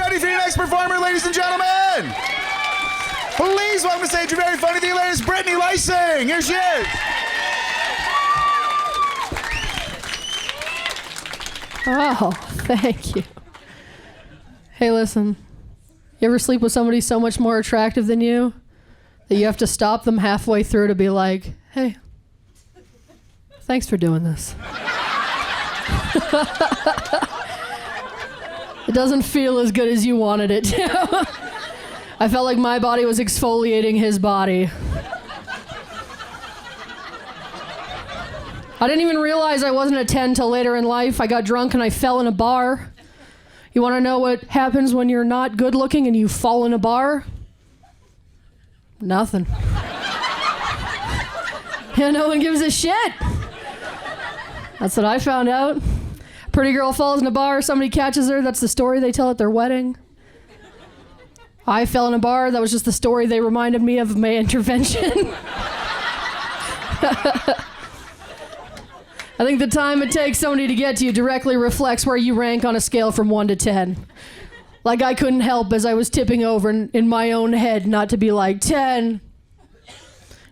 ready for your next performer, ladies and gentlemen? Please welcome to stage your very funny, the hilarious Brittany Lyseng. Here she is. Oh, thank you. Hey, listen. You ever sleep with somebody so much more attractive than you that you have to stop them halfway through to be like, hey, thanks for doing this. It doesn't feel as good as you wanted it to. I felt like my body was exfoliating his body. I didn't even realize I wasn't a 10 till later in life. I got drunk and I fell in a bar. You want to know what happens when you're not good looking and you fall in a bar? Nothing. Yeah, no one gives a shit. That's what I found out. Pretty girl falls in a bar, somebody catches her, that's the story they tell at their wedding. I fell in a bar, that was just the story they reminded me of my intervention. I think the time it takes somebody to get to you directly reflects where you rank on a scale from 1 to 10. Like I couldn't help as I was tipping over in my own head not to be like 10,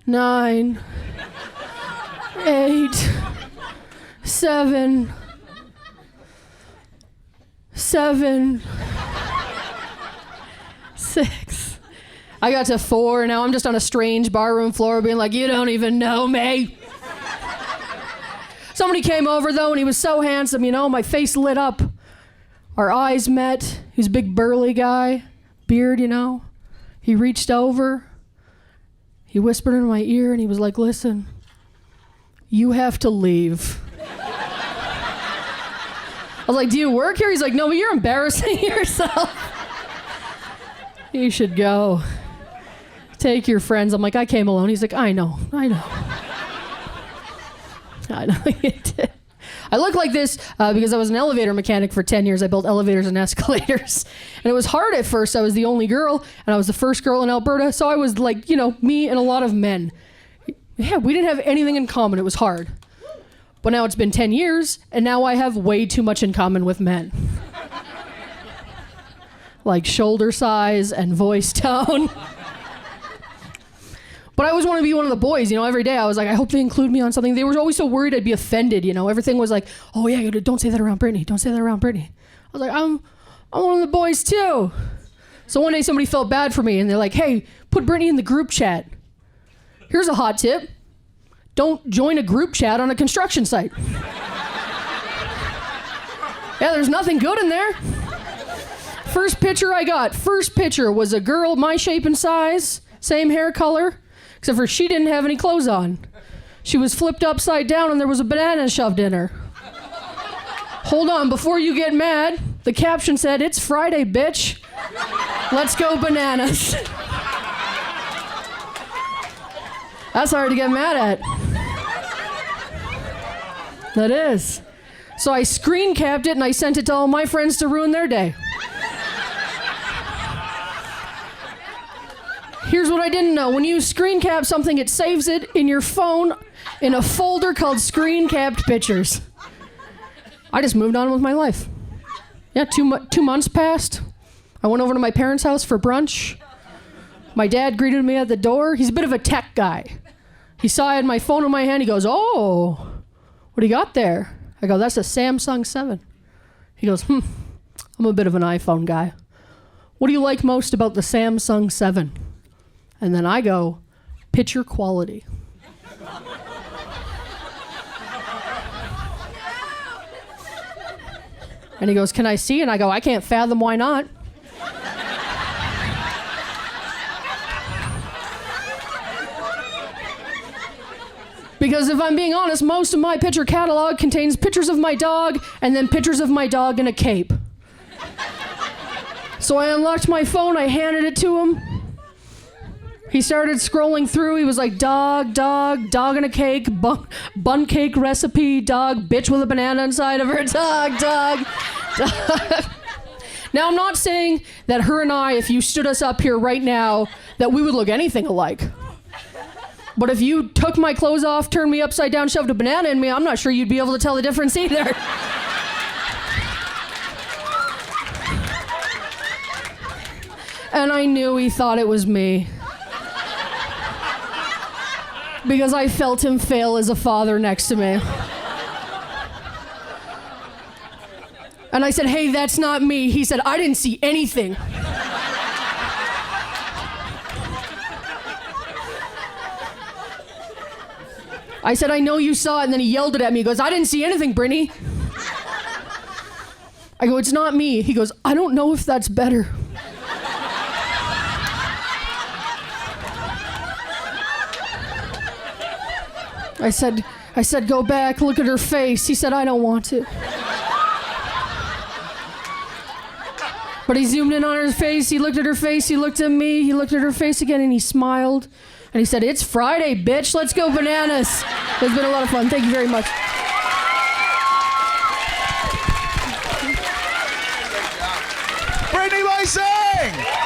9, 8, 7, 7, 6. I got to 4, and now I'm just on a strange barroom floor being like, you don't even know me. Somebody came over, though, and he was so handsome, you know, my face lit up. Our eyes met. He was a big burly guy, beard, you know. He reached over. He whispered in my ear, and he was like, listen, you have to leave. I was like, do you work here? He's like, no, but you're embarrassing yourself. You should go. Take your friends. I'm like, I came alone. He's like, I know. I know you did. I look like this because I was an elevator mechanic for 10 years. I built elevators and escalators. And it was hard at first. I was the only girl, and I was the first girl in Alberta. So I was like, you know, me and a lot of men. Yeah, we didn't have anything in common. It was hard. But now it's been 10 years, and now I have way too much in common with men. Like shoulder size and voice tone. But I always want to be one of the boys, you know, every day I was like, I hope they include me on something. They were always so worried I'd be offended, you know. Everything was like, oh yeah, don't say that around Brittany. Don't say that around Brittany. I was like, I'm one of the boys too. So one day somebody felt bad for me and they're like, hey, put Brittany in the group chat. Here's a hot tip. Don't join a group chat on a construction site. Yeah, there's nothing good in there. First picture was a girl my shape and size, same hair color, except for she didn't have any clothes on. She was flipped upside down and there was a banana shoved in her. Hold on, before you get mad, the caption said, it's Friday, bitch. Let's go bananas. That's hard to get mad at. That is. So I screen capped it and I sent it to all my friends to ruin their day. Here's what I didn't know. When you screen cap something, it saves it in your phone in a folder called screen capped pictures. I just moved on with my life. Yeah, 2 months passed. I went over to my parents' house for brunch. My dad greeted me at the door. He's a bit of a tech guy. He saw I had my phone in my hand. He goes, oh, what do you got there? I go, that's a Samsung 7. He goes, I'm a bit of an iPhone guy. What do you like most about the Samsung 7? And then I go, picture quality. And he goes, can I see? And I go, I can't fathom why not. Because if I'm being honest, most of my picture catalog contains pictures of my dog and then pictures of my dog in a cape. So I unlocked my phone, I handed it to him. He started scrolling through. He was like, dog in a cake, bun cake recipe, dog, bitch with a banana inside of her, dog. Now, I'm not saying that her and I, if you stood us up here right now, that we would look anything alike. But if you took my clothes off, turned me upside down, shoved a banana in me, I'm not sure you'd be able to tell the difference either. And I knew he thought it was me. Because I felt him fail as a father next to me. And I said, hey, that's not me. He said, I didn't see anything. I said, I know you saw it, and then he yelled it at me. He goes, I didn't see anything, Brittany. I go, it's not me. He goes, I don't know if that's better. I said, go back, look at her face. He said, I don't want to. But he zoomed in on her face, he looked at her face, he looked at me, he looked at her face again, and he smiled. And he said, it's Friday, bitch, let's go bananas. It's been a lot of fun, thank you very much. Brittany Lyseng!